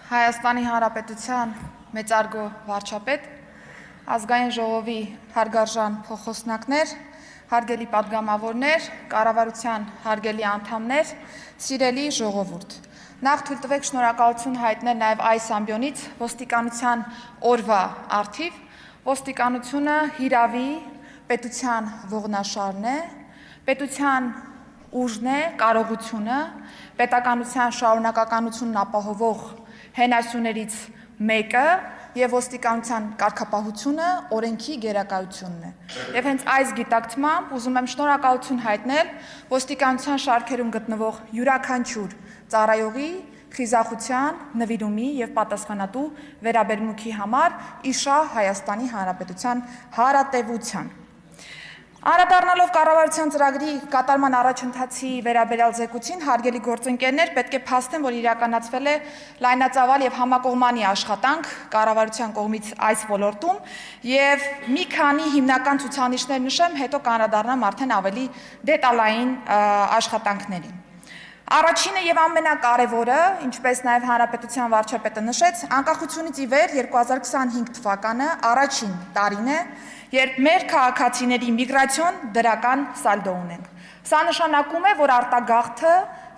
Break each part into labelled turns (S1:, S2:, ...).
S1: Հայաստանի Հանրապետության մեծարգո վարչապետ, ազգային ժողովի հարգարժան փոխոսնակներ, հարգելի պատգամավորներ, կառավարության հարգելի անդամներ, սիրելի ժողովուրդ։ Նախ թույլ տվեք շնորհակալություն հայտնել նաև այս ամբիոնից ոստիկանության օրվա առթիվ։ Ոստիկանությունը հիրավի պետության ողնաշարն է, պետության ուժն է, կարողությունը, պետականության շարունակականությունն ապահովող հենասյուներից մեկը եւ ոստիկանության կարգապահությունը օրենքի գերակայությունն է։ Եվ հենց այս գիտակցմամբ ուզում եմ շնորհակալություն հայտնել ոստիկանության շարքերում գտնվող յուրաքանչյուր ծառայողի, խիզախության, նվիրումի եւ պատասխանատու վերաբերմունքի համար իշահ Հայաստանի Հանրապետության հարատեվության։ Անդրադառնալով կառավարության ծրագրի կատարման առաջընթացի վերաբերյալ զեկույցին, հարգելի գործընկերներ, պետք է փաստեմ, որ իրականացվել է լայնածավալ եւ համակողմանի աշխատանք կառավարության կողմից այս ոլորտում եւ մի քանի հիմնական ցուցանիշներ նշեմ, հետո կանդրադառնամ արդեն ավելի դետալային աշխատանքներին։ Առաջինը եւ ամենակարևորը, ինչպես նաեւ Հանրապետության վարչապետը նշեց, անկախությունից ի վեր 2025 թվականը առաջին տարին է, երբ մեր քաղաքացիների միգրացիոն դրական սալդո ունենք։ Սա նշանակում է, որ արտագաղթը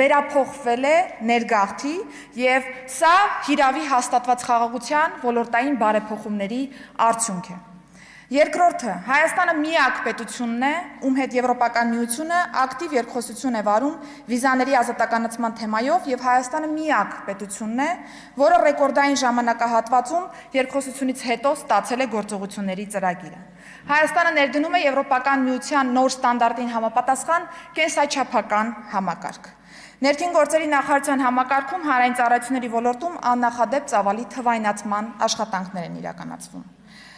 S1: վերափոխվել է ներգաղթի եւ սա հիրավի հաստատված խաղաղության ոլորտային բարեփոխումների արդյունք է։ Երկրորդը, Հայաստանը միակ պետությունն է, ում հետ Եվրոպական միությունը ակտիվ երկխոսություն է վարում վիզաների ազատականացման թեմայով եւ Հայաստանը միակ պետությունն է, որը ռեկորդային ժամանակահատվածում երկխոսությունից հետո ստացել է գործողությունների ծրագիրը։ Հայաստանը ներդնում է Եվրոպական միության նոր ստանդարտին համապատասխան կենսաչափական համակարգ։ Ներքին գործերի նախարարության համակարգում հանրային ծառայությունների ոլորտում աննախադեպ ծավալի թվայնացման աշխատանքներ են իրականացվում։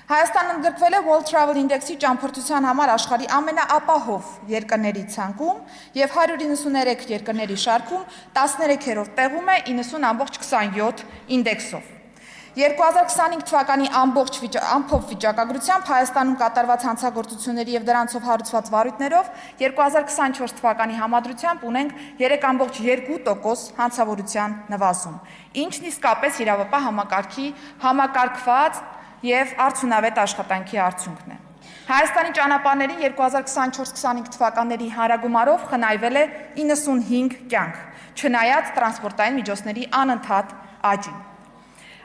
S1: Հայաստանն ընդգրկվել է World Travel Index-ի ճամփորդության համար աշխարհի ամենաապահով երկրների ցանկում եւ 193 երկրների շարքում 13-րդ տեղում է 90.27 ինդեքսով։ 2025 թվականի ամփոփ վիճակագրությամբ Հայաստանում կատարված հանցագործությունների եւ դրանցով հարուցված վարույթներով 2024 թվականի համադրությամբ ունենք 3.2% հանցավորության նվազում, ինչն իսկապես իրավապահ համակարգի համակարգված եւ արդյունավետ աշխատանքի արդյունքն է։ Հայաստանի ճանապարհներին 2024-25 թվականների հանրագումարով խնայվել է 95 կյանք, չնայած տրանսպորտային միջոցների անընդհատ աճին։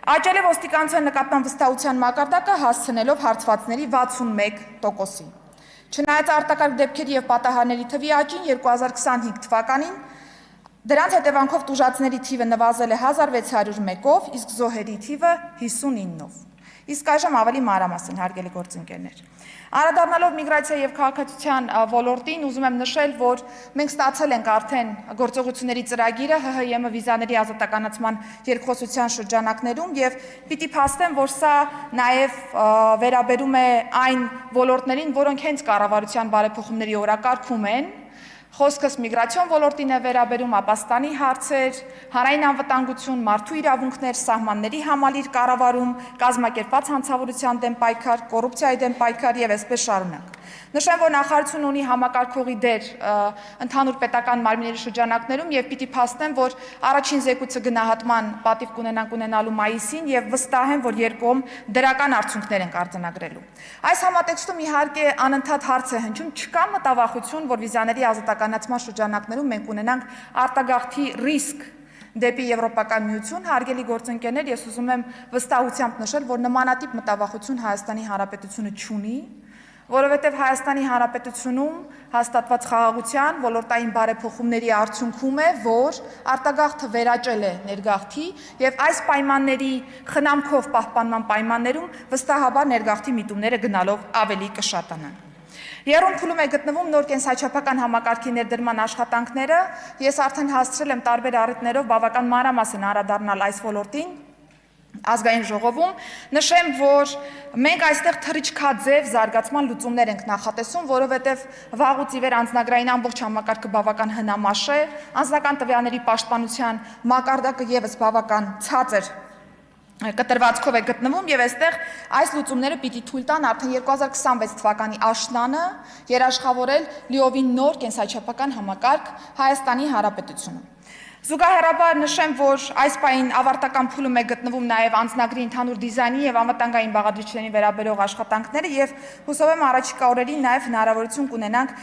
S1: Աճել է ոստիկանության նկատմամբ վստահության մակարդակը հասցնելով հարցվածների 61%-ի։ Չնայած արտակարգ դեպքերի եւ պատահարների թվի աճին 2025 թվականին դրանց հետևանքով տուժածների թիվը նվազել է 1601-ով, իսկ զոհերի թիվը 59-ով։ Իսկ այժմ ավելի մանրամասն, հարգելի գործընկերներ։ Անդրադառնալով միգրացիա եւ քաղաքացիության ոլորտին, ուզում եմ նշել, որ մենք ստացել ենք արդեն գործողությունների ծրագիրը ՀՀԵՄ վիզաների ազատականացման երկխոսության շրջանակներում եւ պիտի փաստեմ, որ սա նաեւ վերաբերում է այն ոլորտներին, որոնք հենց կառավարության բարեփոխումների օրակարգում են։ Խոսքս միգրացիոն ոլորտին է վերաբերում, ապաստանի հարցեր, հանրային անվտանգություն, մարդու իրավունքներ, սահմանների համալիր կառավարում, կազմակերպված հանցավորության դեմ պայքար, կոռուպցիայի դեմ պայքար եւ այսպես շարունակ։ Նշեմ, որ նախարարությունը ունի համակարգողի դեր ընդհանուր պետական մարմինների շրջանակներում եւ պիտի փաստեմ, որ առաջին զեկույցը գնահատման պատիվ կունենանք ունենալու մայիսին եւ վստահ եմ, որ երկկողմ դրական արդյունքներ ենք արձանագրելու։ Այս համատեքստում իհարկե անընդհատ հարց է հնչում, չկա մտավախություն, որ վիզաների ազատականացման շրջանակներում մենք ունենանք արտագաղթի ռիսկ դեպի Եվրոպական միություն, հարգելի գործընկերներ, ես ուզում եմ վստահությամբ նշել, որ նմանատիպ մտավախություն Հայաստանի Հանրապետությունը չունի, որովհետև Հայաստանի Հանրապետությունում հաստատված խաղաղության ոլորտային բարեփոխումների արդյունքում է, որ արտագաղթը վերաճել է ներգաղթի եւ այս պայմանների խնամքով պահպանման պայմաններում վստահաբար ներգաղթի միտումները գնալով ավելի կշատանան։ Եռում փուլում է գտնվում նոր կենսաչափական համակարգի ներդրման աշխատանքները, ես արդեն հասցրել եմ տարբեր առիթներով բավական մանրամասն անդրադառնալ այս ոլորտին, ազգային ժողովում, նշեմ, որ մենք այստեղ թռիչքաձև զարգացման լուծումներ ենք նախատեսում, որովհետև վաղուց ի վեր անձնագրային ամբողջ համակարգը բավական հնամաշ է, անձնական տվյալների պաշտպանության մակարդակը եւս բավական ցածր կտրվածքով է գտնվում եւ այստեղ այս լուծումները պիտի թույլ տան արդեն 2026 թվականի աշնանը երաշխավորել լիովին նոր կենսաչափական համակարգ Հայաստանի Հանրապետությունում։ Զուգահեռաբար նշեմ, որ այս պահին ավարտական փուլում է գտնվում նաև անձնագրի ընդհանուր դիզայնի եւ անվտանգային բաղադրիչներին վերաբերող աշխատանքները եւ հուսով եմ առաջիկա օրերին նաև հնարավորություն կունենանք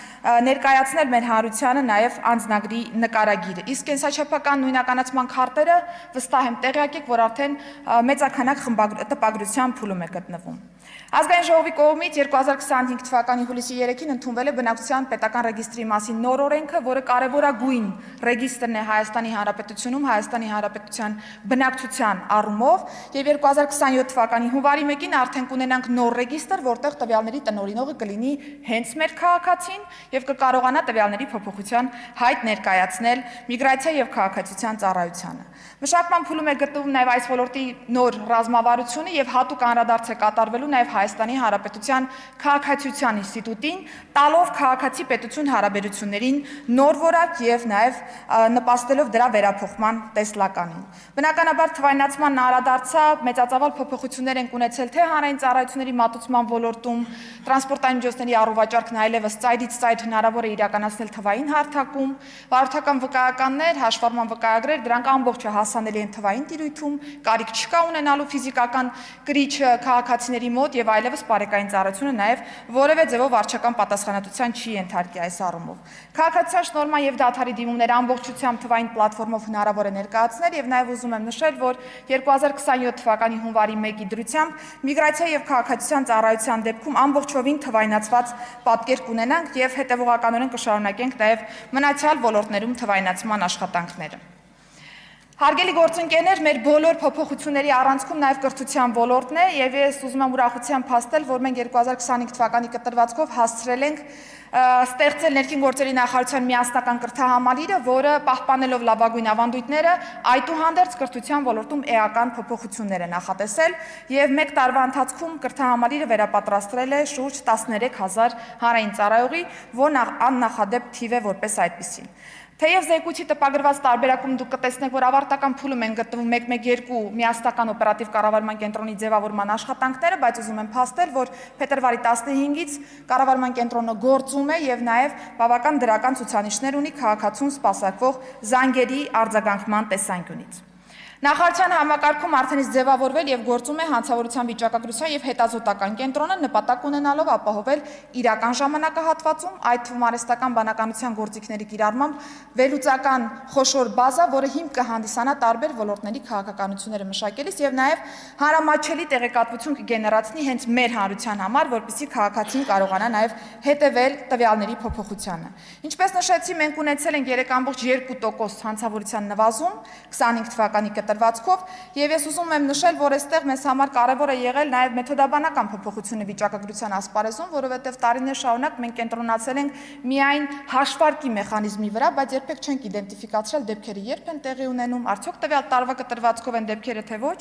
S1: ներկայացնել մեր հանրությանը նաև անձնագրի նկարագիրը։ Իսկ կենսաչափական նույնականացման քարտերը վստահ եմ տեղյակ եք, որ արդեն մեծաքանակ տպագրության փուլում է գտնվում։ Ազգային ժողովի կողմից 2025 թվականի հուլիսի 3-ին ընդունվել է բնակչության պետական ռեգիստրի մասին նոր օրենքը, որը կարևորագույն ռեգիստրն է Հայաստանի Հանրապետությունում, Հայաստանի Հանրապետության բնակչության առումով, եւ 2027 թվականի հունվարի 1-ին արդեն կունենանք նոր ռեգիստր, որտեղ տվյալների տնօրինողը կլինի հենց մեր քաղաքացին եւ կկարողանա տվյալների փոփոխության հայտ ներկայացնել միգրացիա եւ քաղաքացիության ծառայությանը։ Մշակման փուլում է գտնվում նաև այս ոլորտի նոր ռազմավարությունը եւ հատուկ անդրադարձ է կատարվելու նաև Հայաստանի Հանրապետության քաղաքացիության ինստիտուտին, տալով քաղաքացի պետություն հարաբերություններին նոր որակ եւ նաև նպաստելով դրա վերափոխման տեսլականին։ Բնականաբար թվայնացման անդրադարձը մեծածավալ փոփոխություններ են ունեցել թե հանրային ծառայությունների մատուցման ոլորտում, տրանսպորտային միջոցների առուվաճառքն այլևս ծայրից ծայր հնարավոր է իրականացնել թվային հարթակում, վարորդական վկայականներ, հաշվառման վկայագրեր, դրանք ամբողջը հասանելի են թվային տիրույթում, կարիք չկա ունենալու ֆիզիկական կրիչը քաղաքացիների մոտ եւ այլևս բարեկային ծառայությունը նաեւ որևէ ձևով վարչական պատասխանատվության չի ենթարկի այս առումով։ Քաղաքացիական շնորհման եւ դադարի դիմումները ամբողջությամբ թվային պլատֆորմով հնարավոր է ներկայացնել եւ նաեւ ուզում եմ նշել, որ 2027 թվականի հունվարի 1-ի դրությամբ միգրացիա եւ քաղաքացիության ծառայության դեպքում ամբողջովին թվայնացված պատկեր կունենանք եւ հետեւողականորեն կշարունակենք նաեւ մնացյալ ոլորտներում թվայնացման աշխատանքները։ Հարգելի գործընկերներ, մեր բոլոր փոփոխությունների առանցքում նաև կրթության ոլորտն է եւ ես ուզում եմ ուրախությամբ փաստել, որ մենք 2025 թվականի կտրվածքով հասցրել ենք ստեղծել ներքին գործերի նախարարության միասնական կրթահամալիրը, որը պահպանելով լավագույն ավանդույթները, այդուհանդերձ կրթության ոլորտում էական փոփոխություններ է նախատեսել եւ մեկ տարվա ընթացքում կրթահամալիրը վերապատրաստել է շուրջ 13000 հանրային ծառայողի, որն աննախադեպ թիվ է որպես այդպիսին։ Թեև զեկույցի տպագրված տարբերակում դուք կտեսնեք, որ ավարտական փուլում են գտնվում 112 միասնական օպերատիվ կառավարման կենտրոնի ձևավորման աշխատանքները, բայց ուզում եմ փաստել, որ փետրվարի 15-ից կառավարման կենտրոնը գործում է եւ նաեւ բավական դրական ցուցանիշներ ունի քաղաքացուն սպասարկվող զանգերի արձագանքման տեսանկյունից։ Նախարարության համակարգում արդեն իսկ ձևավորվել եւ գործում է հանցավորության վիճակագրության եւ հետազոտական կենտրոնը նպատակ ունենալով ապահովել իրական ժամանակահատվածում այդ թվում արհեստական բանականության գործիքների կիրառմամբ վերլուծական խոշոր բազա, որը հիմք կհանդիսանա տարբեր ոլորտների քաղաքականությունները մշակելիս եւ նաեւ հարամատչելի տեղեկատվություն կգեներացնի հենց մեր հանրության համար, որպեսզի քաղաքացին կարողանա նաեւ հետեւել տվյալների փոփոխությանը։ Ինչպես նշեցի, մենք ունեցել ենք 3.2% հանցավորության նվազում 25 թվականի կտրվածքով եւ ես ուզում եմ նշել, որ այստեղ մեզ համար կարեւոր է եղել նաեւ մեթոդաբանական փոփոխությունը վիճակագրության ասպարեզում, որովհետեւ տարիներ շարունակ մենք կենտրոնացել ենք միայն հաշվարկի մեխանիզմի վրա, բայց երբեք չենք իդենտիֆիկացրել դեպքերը երբ են տեղի ունենում, արդյոք տվյալ տարվա կտրվածքով են դեպքերը թե ոչ,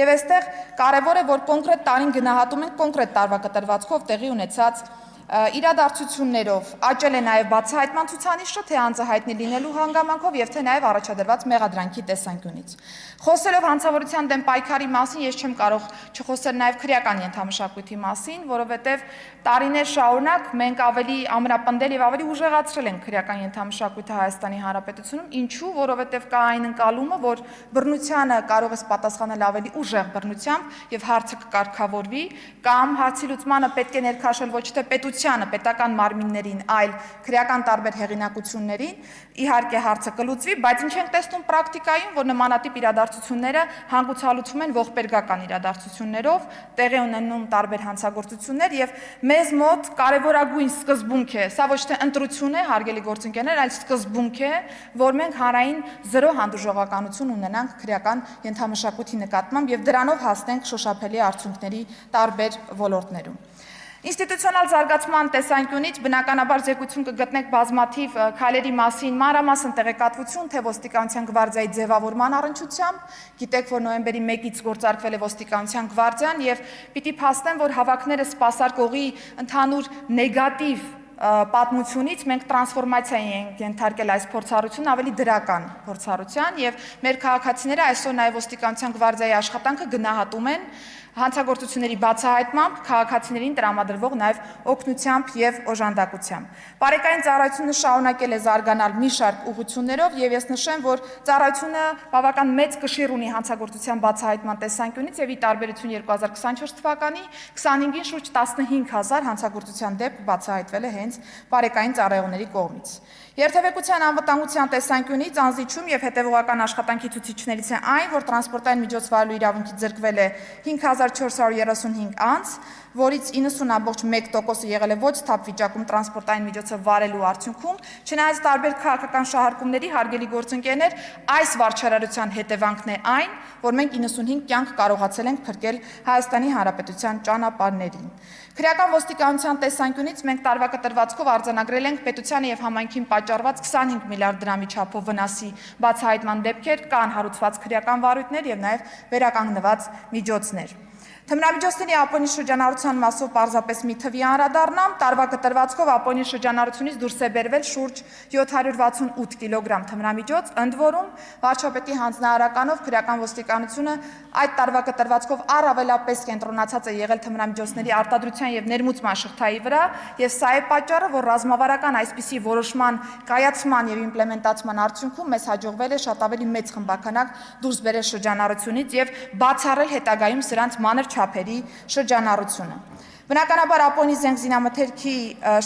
S1: եւ այստեղ կարեւոր է, որ կոնկրետ տարին գնահատում ենք կոնկրետ տարվա կտրվածքով տեղի ունեցած իրադարձություններով աճել է նաև բացահայտման ցուցանիշը, թե անձը հայտնի լինելու հանգամանքով եւ թե նաև առաջադրված մեղադրանքի տեսանկյունից։ Խոսելով հանցավորության դեմ պայքարի մասին, ես չեմ կարող չխոսել նաև քրեական ենթամշակույթի մասին, որովհետեւ տարիներ շարունակ մենք ավելի ամրապնդել եւ ավելի ուժեղացրել ենք քրեական ենթամշակույթը Հայաստանի Հանրապետությունում, ինչու, որովհետեւ կա այն ընկալումը, որ բռնությանը կարող է պատասխանել ավելի ուժեղ բռնությամբ եւ հարցը կկարգավորվի, կամ հարցի լուծմանը պետք է ներքաշել ոչ թե պետական մարմիններին, այլ քրեական տարբեր հեղինակություններին, իհարկե հարցը կլուծվի, բայց ինչ ենք տեսնում պրակտիկայում, որ նմանատիպ իրադարձությունները հանգուցալուծվում են ողբերգական իրադարձություններով, տեղի ունենում տարբեր հանցագործություններ եւ մեզ մոտ կարևորագույն սկզբունք է, սա ոչ թե ընտրություն է, հարգելի գործընկերներ, այլ սկզբունք է, որ մենք հանրային զրո հանդուրժողականություն ունենանք քրեական ենթամշակույթի նկատմամբ եւ դրանով հասնենք շոշափելի արդյունքների տարբեր ոլորտներում։ Ինստիտուցիոնալ զարգացման տեսանկյունից բնականաբար զեկույցում կգտնեք բազմաթիվ քայլերի մասին մանրամասն տեղեկատվություն, թե ոստիկանության գվարդիայի ձևավորման առնչությամբ, գիտեք, որ նոյեմբերի 1-ից գործարկվել է ոստիկանության գվարդիան եւ պիտի փաստեմ, որ հավաքները սպասարկողի ընդհանուր նեգատիվ պատմությունից մենք տրանսֆորմացիա ենք ենթարկել այս փորձառությունը ավելի դրական փորձառության եւ մեր քաղաքացիները այսօր նաեւ ոստիկանության գվարդիայի աշխատանքը գնահատում են հանցագործությունների բացահայտմամբ, քաղաքացիներին տրամադրվող նաև օգնությամբ եւ օժանդակությամբ։ Բարեկային ծառայությունը շարունակել է զարգանալ մի շարք ուղղություններով եւ ես նշեմ, որ ծառայությունը բավական մեծ կշիռ ունի հանցագործության բացահայտման տեսանկյունից եւ ի տարբերություն 2024 թվականի 25-ին շուրջ 15000 հանցագործության դեպք բացահայտվել է հենց բարեկային ծառայողների կողմից։ Երթևեկության անվտանգության տեսանկյունից անզիջում եւ հետեւողական աշխատանքի ցուցիչներից է այն, որ տրանսպորտային միջոց վարելու իրավունքից զրկվել է 5435 անձ, որից 90.1%-ը եղել է ոչ թափ վիճակում տրանսպորտային միջոցը վարելու արդյունքում, չնայած տարբեր քաղաքական շահարկումների հարգելի գործընկերներ, այս վարչարարության հետևանքն է այն, որ մենք 95 կյանք կարողացել ենք փրկել Հայաստանի Հանրապետության ճանապարհներին։ Քրեական ոստիկանության տեսանկյունից մենք տարվա կտրվածքով արձանագրել ենք պետությանը եւ համայնքին պատճառված 25 միլիարդ դրամի չափով վնասի բացահայտման դեպքեր, կան հարուցված քրեական վարույթներ եւ նաեւ վերականգնված միջոցներ։ Թմրամիջոցների Ապոնի շրջանառության մասով պարզապես մի թվի անդրադառնամ, տարվա կտրվածքով Ապոնի շրջանառությունից դուրս է բերվել շուրջ 768 կիլոգրամ թմրամիջոց, ընդ որում վարչապետի հանձնարարականով քրեական ոստիկանությունը այդ տարվա կտրվածքով առավելապես կենտրոնացած է եղել թմրամիջոցների արտադրության եւ ներմուծման շղթայի վրա, եւ սա է պատճառը, որ ռազմավարական այսպիսի որոշման կայացման եւ իմպլեմենտացման արդյունքում մեզ հաջողվել է շատ ավելի մեծ խմբականակ դուրս բերել շրջանառությունից եւ բացառել հետագայում սրանց մանր չափերի շրջանառությունը։ Բնականաբար Ապոնի զենք զինամթերքի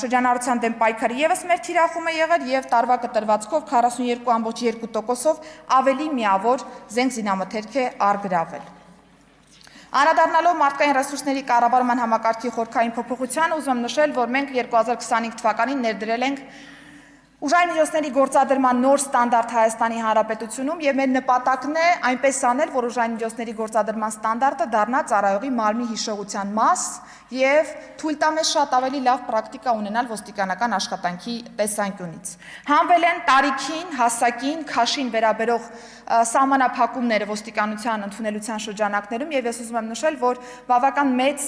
S1: շրջանառության դեմ պայքարը եւս մեր թիրախում է եղել եւ տարվա կտրվածքով 42.2%-ով ավելի միավոր զենք զինամթերք է առգրավել։ Անդրադառնալով մարդկային ռեսուրսների կառավարման համակարգի խորքային փոփոխությանը, ուզում եմ նշել, որ մենք 2025 թվականին ներդրել ենք ուժային միջոցների գործադրման նոր ստանդարտ Հայաստանի Հանրապետությունում եւ մեր նպատակն է այնպես անել, որ ուժային միջոցների գործադրման ստանդարտը դառնա ծառայողի մարմնի հիշողության մաս եւ թույլ տա մեզ շատ ավելի լավ պրակտիկա ունենալ ոստիկանական աշխատանքի տեսանկյունից։ Հանվել են տարիքին, հասակին, քաշին վերաբերող սահմանափակումները ոստիկանության ընդունելության շրջանակներում եւ ես ուզում եմ նշել, որ բավական մեծ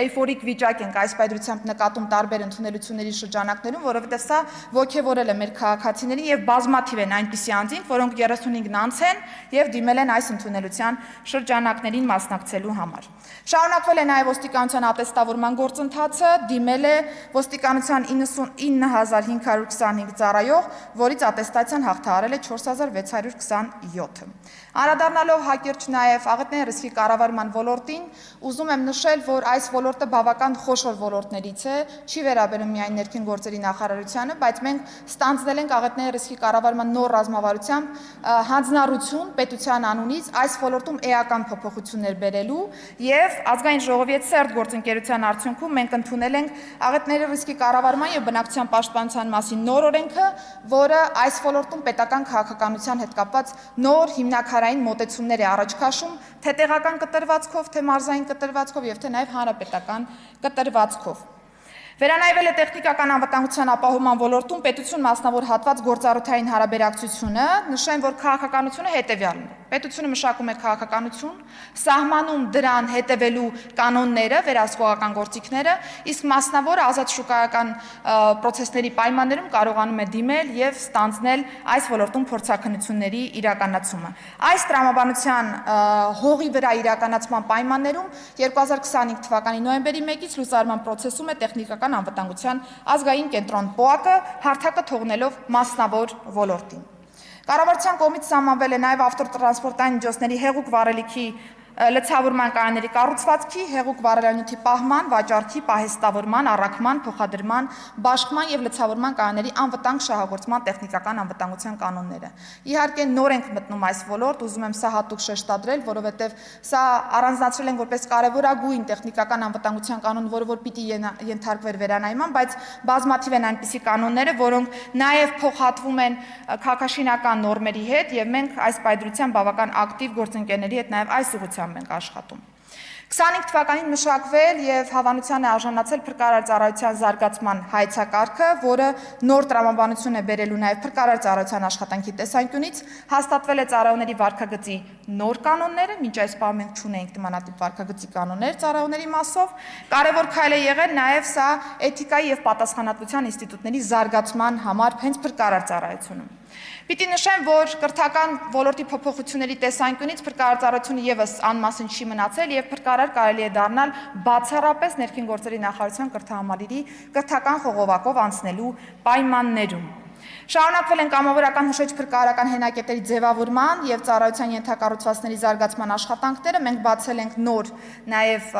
S1: էյֆորիկ վիճակ ենք այս պայծրությամբ նկատում տարբեր ընդունելությունների շրջանակներում, որովհետեւ սա ոգևորել է մեր քաղաքացիներին եւ բազմաթիվ են այնպիսի անձինք, որոնք 35-ն անց են եւ դիմել են այս ընդունելության շրջանակներին մասնակցելու համար։ Շարունակվել է նաեւ ոստիկանության ատեստավորման գործընթացը, դիմել է ոստիկանության 99525 ծառայող, որից ատեստացիան հաղթահարել է 4627-ը։ Անդրադառնալով հակիրճ նաեւ աղետների ռիսկի կառավարման ոլորտին, ուզում եմ նշել, որ այս ոլորտը բավական խոշոր ոլորտներից է, չի վերաբերում միայն ներքին գործերի նախարարությանը, բայց մենք ստանձնել ենք աղետների ռիսկի կառավարման նոր ռազմավարությամբ հանձնառություն պետության անունից այս ոլորտում էական փոփոխություններ բերելու եւ ազգային ժողովի հետ սերտ գործընկերության արդյունքում մենք ընդունել ենք աղետների ռիսկի կառավարման եւ բնակչության պաշտպանության մասին նոր օրենքը, որը այս ոլորտում պետական քաղաքականության հետ կապված նոր հիմնաքարային մոտեցումներ է առաջ քաշում, թե տեղական կտրվածքով, թե մարզային կտրվածքով եւ թե նաեւ հանրապետական կտրվածքով։ Վերանայվել է տեխնիկական անվտանգության ապահովման ոլորտում պետություն մասնավոր հատված գործառույթային հարաբերակցությունը, նշեմ, որ քաղաքականությունը հետևյալն է։ Պետությունը մշակում է քաղաքականություն, սահմանում դրան հետևելու կանոնները, վերահսկողական գործիքները, իսկ մասնավորը ազատ շուկայական պրոցեսների պայմաններում կարողանում է դիմել եւ ստանձնել այս ոլորտում փորձաքննությունների իրականացումը։ Այս տրամաբանության հողի վրա իրականացման պայմաններում 2025 թվականի նոյեմբերի 1-ից լուսարման process-ում է տեխնիկական անվտանգության ազգային կենտրոն ՊՕԱԿ-ը հարթակը թողնելով մասնավոր ոլորտին։ Կառավարության կողմից սահմանվել է նաև ավտոտրանսպորտային միջոցների հեղուկ վառելիքի լցավորման կանոնների կառուցվածքի, հեղուկ վառելանյութի պահման, վաճառքի, պահեստավորման, առաքման, փոխադրման, բաշխման եւ լցավորման կանոնների անվտանգ շահագործման տեխնիկական անվտանգության կանոնները։ Իհարկե նոր ենք մտնում այս ոլորտ, ուզում եմ սա հատուկ շեշտադրել, որովհետեւ սա առանձնացրել են որպես կարևորագույն տեխնիկական անվտանգության կանոն, որը պիտի ենթարկվեր վերանայման, բայց բազմաթիվ են այնպիսի կանոնները, որոնք նաեւ փոխհատվում են քաղաքաշինական նորմերի հետ եւ մենք այս պայծրությամբ բավական ակտիվ գործընկերների հետ նաեւ այս ուղղությամբ ենք աշխատում։ 25 թվականին մշակվել եւ հավանության է արժանացել փրկարար ծառայության զարգացման հայեցակարգը, որը նոր տրամաբանություն է բերելու նաեւ փրկարար ծառայության աշխատանքի տեսանկյունից, հաստատվել է ծառայողների վարքագծի նոր կանոնները, մինչ այս պահը մենք չունենք նմանատիպ վարքագծի կանոններ ծառայողների մասով, կարևոր քայլ է եղել նաեւ սա էթիկայի եւ պատասխանատվության ինստիտուտների զարգացման համար հենց փրկարար ծառայությունում։ Պիտի նշեմ, որ կրթական ոլորտի փոփոխությունների տեսանկյունից փրկարարծարությունը եւս անմասն չի մնացել եւ փրկարար կարելի է դառնալ բացառապես ներքին գործերի նախարարության կրթահամալիրի կրթական խողովակով անցնելու պայմաններում։ Շարունակվել են կամավորական հուշեջ փրկարարական հենակետերի ձևավորման եւ ծառայության ենթակառուցվածքների զարգացման աշխատանքները։ Մենք բացել ենք նոր նաեւ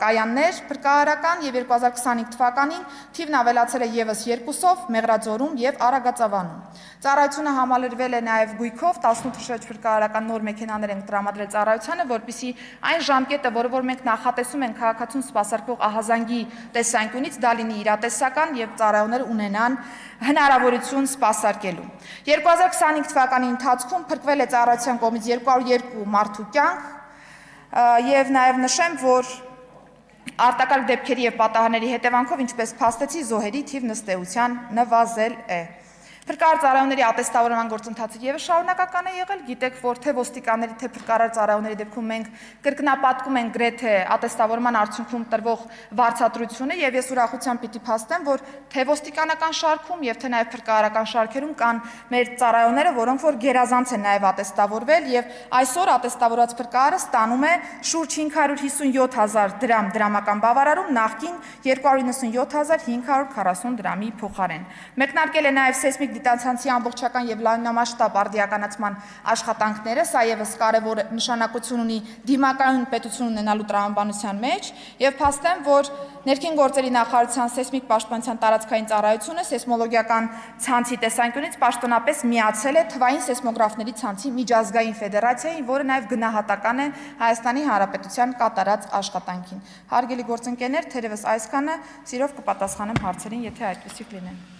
S1: կայաններ փրկարարական եւ 2025 թվականին թիվն ավելացել է եւս 2-ով Մեղրաձորում եւ Արագածավանում։ Ծառայությունը համալրվել է նաեւ գույքով 18 հուշեջ փրկարարական նոր մեքենաներ ենք տրամադրել ծառայությանը, որպեսզի այն ժամկետը, որը որ մենք նախատեսում ենք քաղաքացուն սպասարկող ահազանգի տեսանկյունից, դա լինի իրատեսական եւ ծառայողները ունենան հնարավորություն սպասարկելու։ 2025 թվականի ընթացքում փրկվել է ծառայության կողմից 202 մարդու կյանք եւ նաեւ նշեմ, որ արտակարգ դեպքերի եւ պատահարների հետևանքով, ինչպես փաստեցի, զոհերի թիվն ըստ էության նվազել է։ Փրկարար ծառայողների ատեստավորման գործընթացը եւս շարունակական է եղել, գիտեք, որ թե ոստիկանների, թե փրկարար ծառայողների դեպքում մենք կրկնապատկում ենք գրեթե ատեստավորման արդյունքում տրվող վարձատրությունը եւ ես ուրախությամբ պիտի փաստեմ, որ թե ոստիկանական շարքում եւ թե նաեւ փրկարարական շարքերում կան մեր ծառայողները, որոնք որ գերազանց են նաեւ ատեստավորվել եւ այսօր ատեստավորված փրկարարը ստանում է շուրջ 557,000 դրամ դրամական բավարարում, նախկին 297,540 դրամի փոխարեն։ Մեկնարկել է նաեւ սեյսմիկ դիտացանցի ամբողջական եւ լայնամասշտաբ արդիականացման աշխատանքները, սա եւս կարեւոր նշանակություն ունի դիմակայուն պետություն ունենալու տրամաբանության մեջ եւ փաստեմ, որ ներքին գործերի նախարարության սեյսմիկ պաշտպանության տարածքային ծառայությունը սեյսմոլոգիական ցանցի տեսանկյունից պաշտոնապես միացել է թվային սեյսմոգրաֆների ցանցի միջազգային ֆեդերացիային, որը նաեւ գնահատական է Հայաստանի Հանրապետության կատարած աշխատանքին։ Հարգելի գործընկերներ, թերևս այսքանը, սիրով կպատասխանեմ հարցերին, եթե այդպիսիք լինեն։